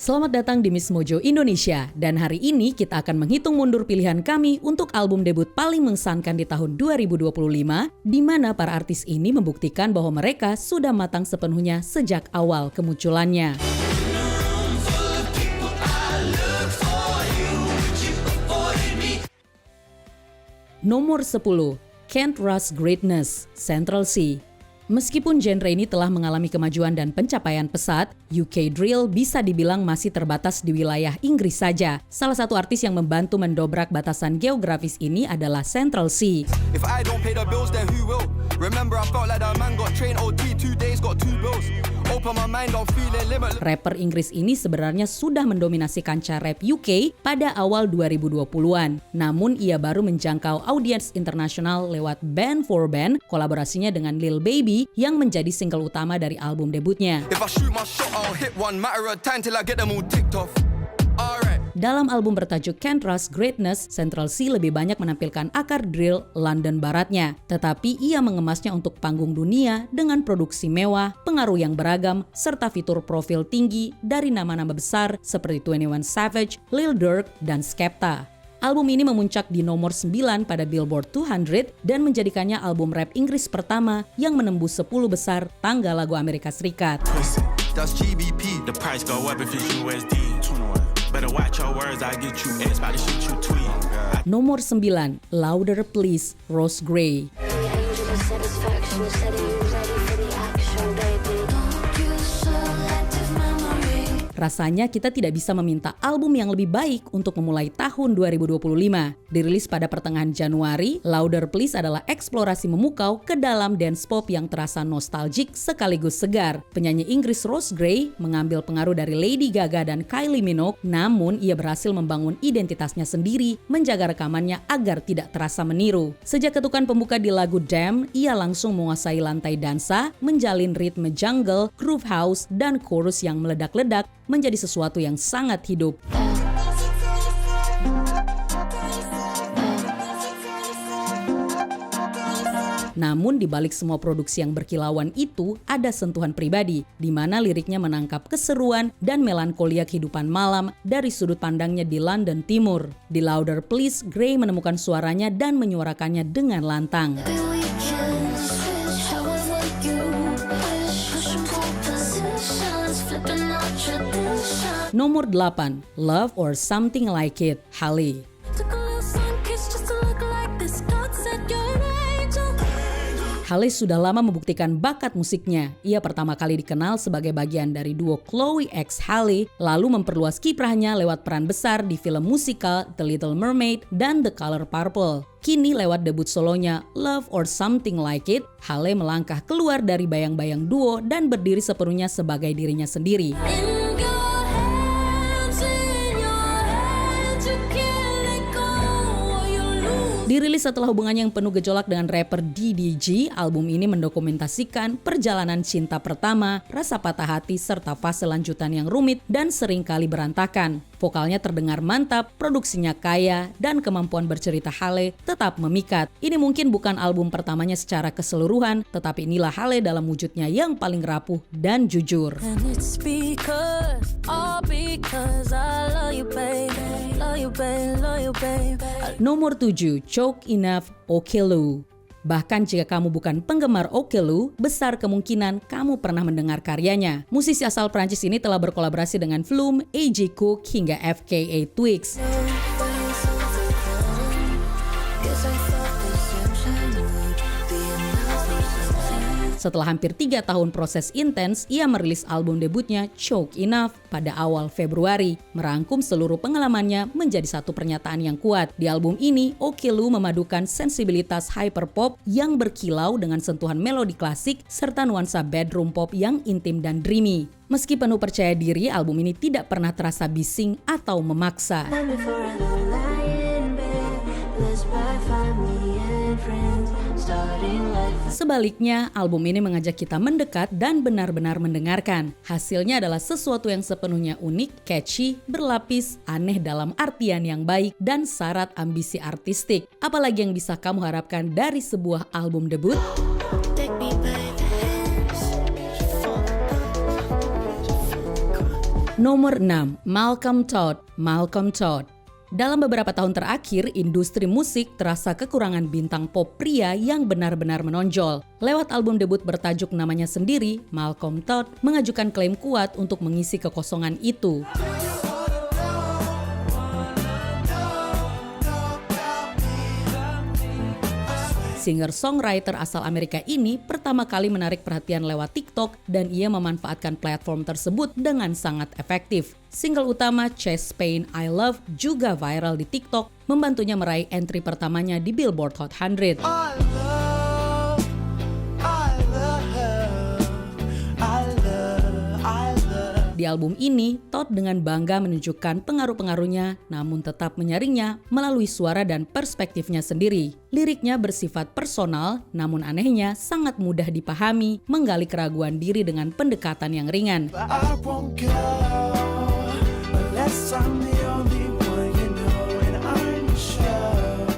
Selamat datang di Miss Mojo Indonesia, dan hari ini kita akan menghitung mundur pilihan kami untuk album debut paling mengesankan di tahun 2025, di mana para artis ini membuktikan bahwa mereka sudah matang sepenuhnya sejak awal kemunculannya. Nomor 10, Can't Rush Greatness, Central Cee. Meskipun genre ini telah mengalami kemajuan dan pencapaian pesat, UK Drill bisa dibilang masih terbatas di wilayah Inggris saja. Salah satu artis yang membantu mendobrak batasan geografis ini adalah Central Cee. If I don't pay the bills, then who will? Remember I felt like that man got trained OT 2 days, got 2 bills. Open my mind, I'm feeling limitless. Rapper Inggris ini sebenarnya sudah mendominasi kancah rap UK pada awal 2020-an. Namun ia baru menjangkau audiens internasional lewat Band for Band, kolaborasinya dengan Lil Baby yang menjadi single utama dari album debutnya. If I shoot my shot, I'll hit one. Matter of time till I get them all ticked off. Alright. Dalam album bertajuk Can't Rush Greatness, Central Cee lebih banyak menampilkan akar drill London baratnya. Tetapi ia mengemasnya untuk panggung dunia dengan produksi mewah, pengaruh yang beragam, serta fitur profil tinggi dari nama-nama besar seperti 21 Savage, Lil Durk, dan Skepta. Album ini memuncak di nomor 9 pada Billboard 200 dan menjadikannya album rap Inggris pertama yang menembus 10 besar tangga lagu Amerika Serikat. That's GBP. The price go up if it's USD. 21. Better watch your words, I get you X by the shit you tweet. Nomor 9, Louder Please, Rose Gray. Rasanya kita tidak bisa meminta album yang lebih baik untuk memulai tahun 2025. Dirilis pada pertengahan Januari, Louder Please adalah eksplorasi memukau ke dalam dance pop yang terasa nostalgic sekaligus segar. Penyanyi Inggris Rose Gray mengambil pengaruh dari Lady Gaga dan Kylie Minogue, namun ia berhasil membangun identitasnya sendiri, menjaga rekamannya agar tidak terasa meniru. Sejak ketukan pembuka di lagu Damn, ia langsung menguasai lantai dansa, menjalin ritme jungle, groove house, dan chorus yang meledak-ledak, menjadi sesuatu yang sangat hidup. Namun di balik semua produksi yang berkilauan itu ada sentuhan pribadi, di mana liriknya menangkap keseruan dan melankolia kehidupan malam dari sudut pandangnya di London Timur. Di Louder Please, Gray menemukan suaranya dan menyuarakannya dengan lantang. Nomor 8, Love or Something Like It, Halle. Halle sudah lama membuktikan bakat musiknya. Ia pertama kali dikenal sebagai bagian dari duo Chloe x Halle, lalu memperluas kiprahnya lewat peran besar di film musikal The Little Mermaid dan The Color Purple. Kini lewat debut solonya Love or Something Like It, Halle melangkah keluar dari bayang-bayang duo dan berdiri sepenuhnya sebagai dirinya sendiri. Dirilis setelah hubungannya yang penuh gejolak dengan rapper DDG, album ini mendokumentasikan perjalanan cinta pertama, rasa patah hati, serta fase lanjutan yang rumit dan seringkali berantakan. Vokalnya terdengar mantap, produksinya kaya, dan kemampuan bercerita Halle tetap memikat. Ini mungkin bukan album pertamanya secara keseluruhan, tetapi inilah Halle dalam wujudnya yang paling rapuh dan jujur. Nomor 7, Choke Enough, Okello. Bahkan jika kamu bukan penggemar Okello, besar kemungkinan kamu pernah mendengar karyanya. Musisi asal Prancis ini telah berkolaborasi dengan Flume, A.J. Cook, hingga FKA Twigs. Setelah hampir 3 tahun proses intens, ia merilis album debutnya Choke Enough pada awal Februari, merangkum seluruh pengalamannya menjadi satu pernyataan yang kuat. Di album ini, Okello memadukan sensibilitas hyperpop yang berkilau dengan sentuhan melodi klasik serta nuansa bedroom pop yang intim dan dreamy. Meski penuh percaya diri, album ini tidak pernah terasa bising atau memaksa. Sebaliknya, album ini mengajak kita mendekat dan benar-benar mendengarkan. Hasilnya adalah sesuatu yang sepenuhnya unik, catchy, berlapis, aneh dalam artian yang baik, dan syarat ambisi artistik. Apalagi yang bisa kamu harapkan dari sebuah album debut? Nomor 6, Malcolm Todd. Malcolm Todd. Dalam beberapa tahun terakhir, industri musik terasa kekurangan bintang pop pria yang benar-benar menonjol. Lewat album debut bertajuk namanya sendiri, Malcolm Todd mengajukan klaim kuat untuk mengisi kekosongan itu. Singer-songwriter asal Amerika ini pertama kali menarik perhatian lewat TikTok dan ia memanfaatkan platform tersebut dengan sangat efektif. Single utama Chest Pain I Love juga viral di TikTok, membantunya meraih entry pertamanya di Billboard Hot 100. Di album ini, Todd dengan bangga menunjukkan pengaruh-pengaruhnya, namun tetap menyaringnya melalui suara dan perspektifnya sendiri. Liriknya bersifat personal, namun anehnya sangat mudah dipahami, menggali keraguan diri dengan pendekatan yang ringan.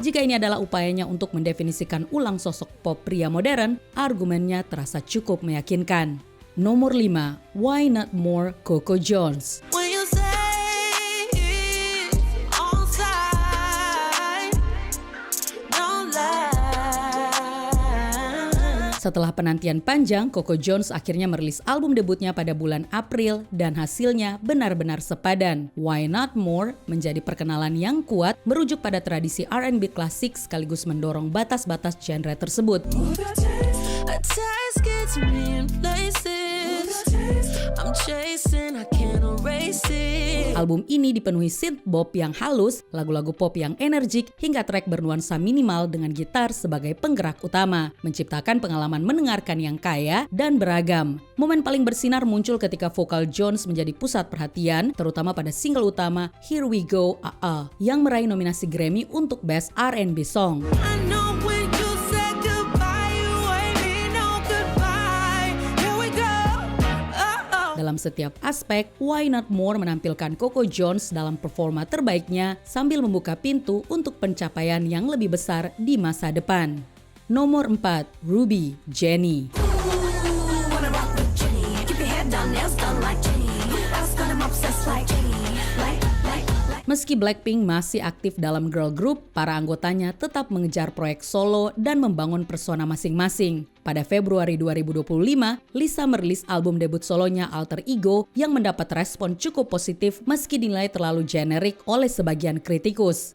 Jika ini adalah upayanya untuk mendefinisikan ulang sosok pop pria modern, argumennya terasa cukup meyakinkan. Nomor 5, Why Not More, Coco Jones. Setelah penantian panjang, Coco Jones akhirnya merilis album debutnya pada bulan April dan hasilnya benar-benar sepadan. Why Not More menjadi perkenalan yang kuat, merujuk pada tradisi R&B klasik sekaligus mendorong batas-batas genre tersebut. Album ini dipenuhi synth bop yang halus, lagu-lagu pop yang energik, hingga track bernuansa minimal dengan gitar sebagai penggerak utama, menciptakan pengalaman mendengarkan yang kaya dan beragam. Momen paling bersinar muncul ketika vokal Jones menjadi pusat perhatian, terutama pada single utama Here We Go, yang meraih nominasi Grammy untuk Best R&B Song. Dalam setiap aspek, Why Not More menampilkan Coco Jones dalam performa terbaiknya sambil membuka pintu untuk pencapaian yang lebih besar di masa depan. Nomor 4, Ruby, Jennie. Meski Blackpink masih aktif dalam girl group, para anggotanya tetap mengejar proyek solo dan membangun persona masing-masing. Pada Februari 2025, Lisa merilis album debut solonya Alter Ego yang mendapat respon cukup positif meski dinilai terlalu generik oleh sebagian kritikus.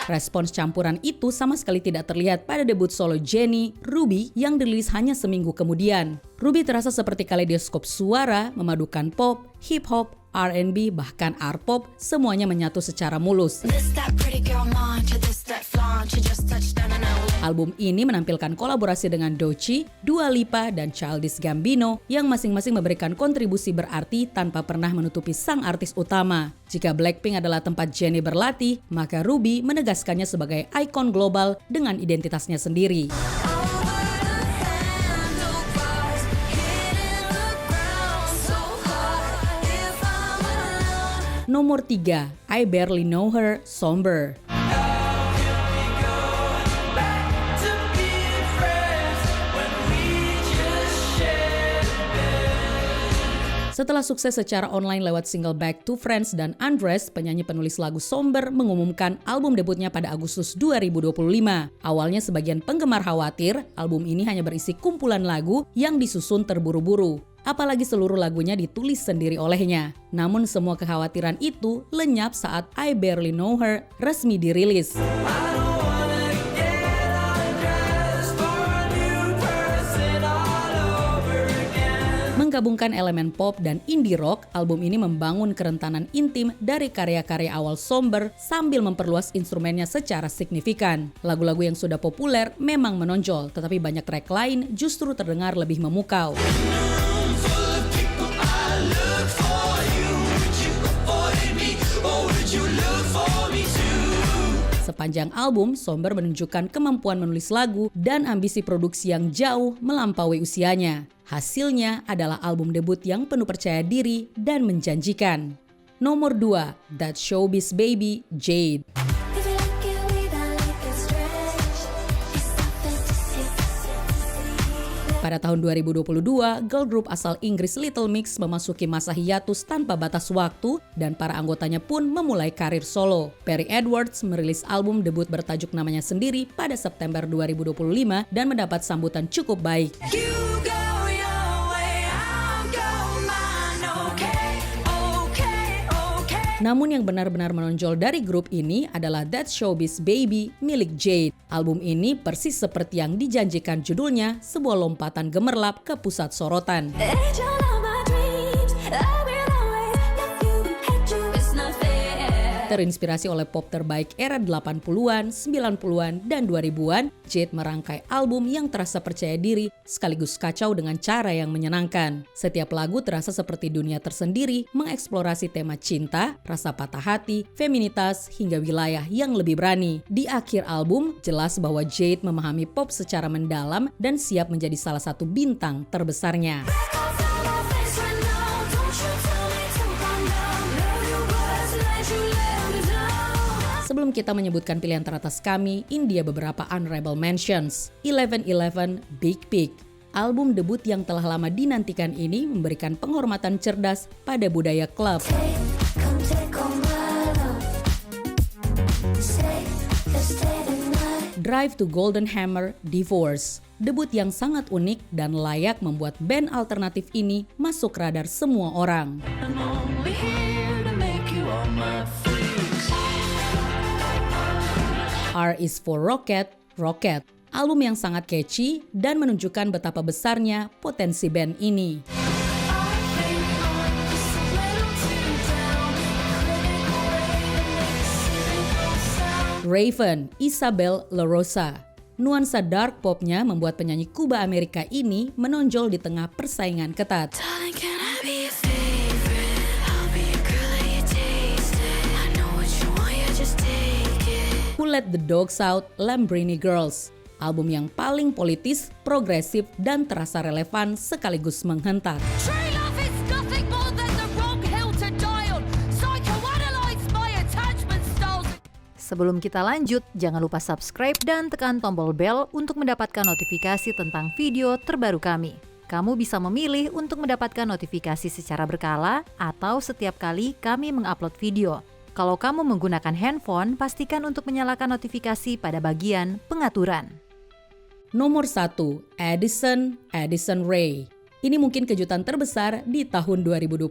Respons campuran itu sama sekali tidak terlihat pada debut solo Jennie, Ruby, yang dirilis hanya seminggu kemudian. Ruby terasa seperti kaleidoskop suara, memadukan pop, hip-hop, R&B, bahkan R-pop, semuanya menyatu secara mulus. Album ini menampilkan kolaborasi dengan Doechii, Dua Lipa, dan Childish Gambino yang masing-masing memberikan kontribusi berarti tanpa pernah menutupi sang artis utama. Jika Blackpink adalah tempat Jennie berlatih, maka Ruby menegaskannya sebagai ikon global dengan identitasnya sendiri. Nomor 3, I Barely Know Her, Somber. Setelah sukses secara online lewat single Back to Friends dan Undressed, penyanyi penulis lagu Somber mengumumkan album debutnya pada Agustus 2025. Awalnya sebagian penggemar khawatir, album ini hanya berisi kumpulan lagu yang disusun terburu-buru. Apalagi seluruh lagunya ditulis sendiri olehnya. Namun semua kekhawatiran itu lenyap saat I Barely Know Her resmi dirilis. Menggabungkan elemen pop dan indie rock, album ini membangun kerentanan intim dari karya-karya awal Somber sambil memperluas instrumennya secara signifikan. Lagu-lagu yang sudah populer memang menonjol, tetapi banyak track lain justru terdengar lebih memukau. Sepanjang album, Somber menunjukkan kemampuan menulis lagu dan ambisi produksi yang jauh melampaui usianya. Hasilnya adalah album debut yang penuh percaya diri dan menjanjikan. Nomor 2, That Showbiz Baby, Jade. Pada tahun 2022, girl group asal Inggris Little Mix memasuki masa hiatus tanpa batas waktu dan para anggotanya pun memulai karir solo. Perry Edwards merilis album debut bertajuk namanya sendiri pada September 2025 dan mendapat sambutan cukup baik. Namun yang benar-benar menonjol dari grup ini adalah That Showbiz Baby milik Jade. Album ini persis seperti yang dijanjikan judulnya, sebuah lompatan gemerlap ke pusat sorotan. Terinspirasi oleh pop terbaik era 80-an, 90-an, dan 2000-an, Jade merangkai album yang terasa percaya diri sekaligus kacau dengan cara yang menyenangkan. Setiap lagu terasa seperti dunia tersendiri, mengeksplorasi tema cinta, rasa patah hati, feminitas, hingga wilayah yang lebih berani. Di akhir album, jelas bahwa Jade memahami pop secara mendalam dan siap menjadi salah satu bintang terbesarnya. Sebelum kita menyebutkan pilihan teratas kami, ini dia beberapa honorable mentions. 1111 Big Pig. Album debut yang telah lama dinantikan ini memberikan penghormatan cerdas pada budaya klub. Drive to Golden Hammer Divorce. Debut yang sangat unik dan layak membuat band alternatif ini masuk radar semua orang. R is for Rocket, Rocket. Album yang sangat catchy dan menunjukkan betapa besarnya potensi band ini. Raven, Isabel La Rosa. Nuansa dark popnya membuat penyanyi Kuba Amerika ini menonjol di tengah persaingan ketat. Who Let the Dogs Out, Lambrini Girls. Album yang paling politis, progresif, dan terasa relevan sekaligus menghentak. Sebelum kita lanjut, jangan lupa subscribe dan tekan tombol bel untuk mendapatkan notifikasi tentang video terbaru kami. Kamu bisa memilih untuk mendapatkan notifikasi secara berkala atau setiap kali kami mengupload video. Kalau kamu menggunakan handphone, pastikan untuk menyalakan notifikasi pada bagian pengaturan. Nomor 1, Addison Rae. Ini mungkin kejutan terbesar di tahun 2025.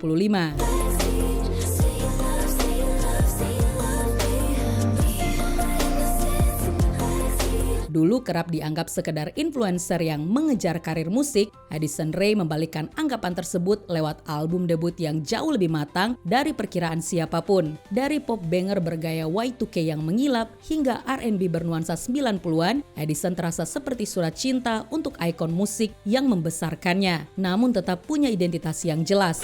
Dulu kerap dianggap sekedar influencer yang mengejar karir musik, Addison Rae membalikkan anggapan tersebut lewat album debut yang jauh lebih matang dari perkiraan siapapun. Dari pop banger bergaya Y2K yang mengilap hingga R&B bernuansa 90-an, Addison terasa seperti surat cinta untuk ikon musik yang membesarkannya, namun tetap punya identitas yang jelas.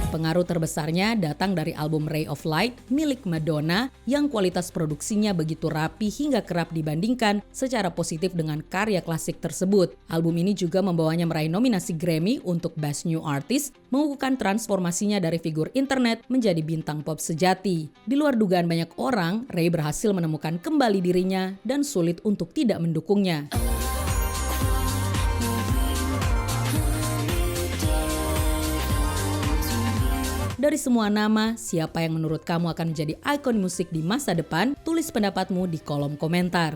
Pengaruh terbesarnya datang dari album Ray of Light milik Madonna yang kualitas produksinya begitu rapi hingga kerap dibandingkan secara positif dengan karya klasik tersebut. Album ini juga membawanya meraih nominasi Grammy untuk Best New Artist, mengukuhkan transformasinya dari figur internet menjadi bintang pop sejati. Di luar dugaan banyak orang, Ray berhasil menemukan kembali dirinya dan sulit untuk tidak mendukungnya. Dari semua nama, siapa yang menurut kamu akan menjadi ikon musik di masa depan? Tulis pendapatmu di kolom komentar.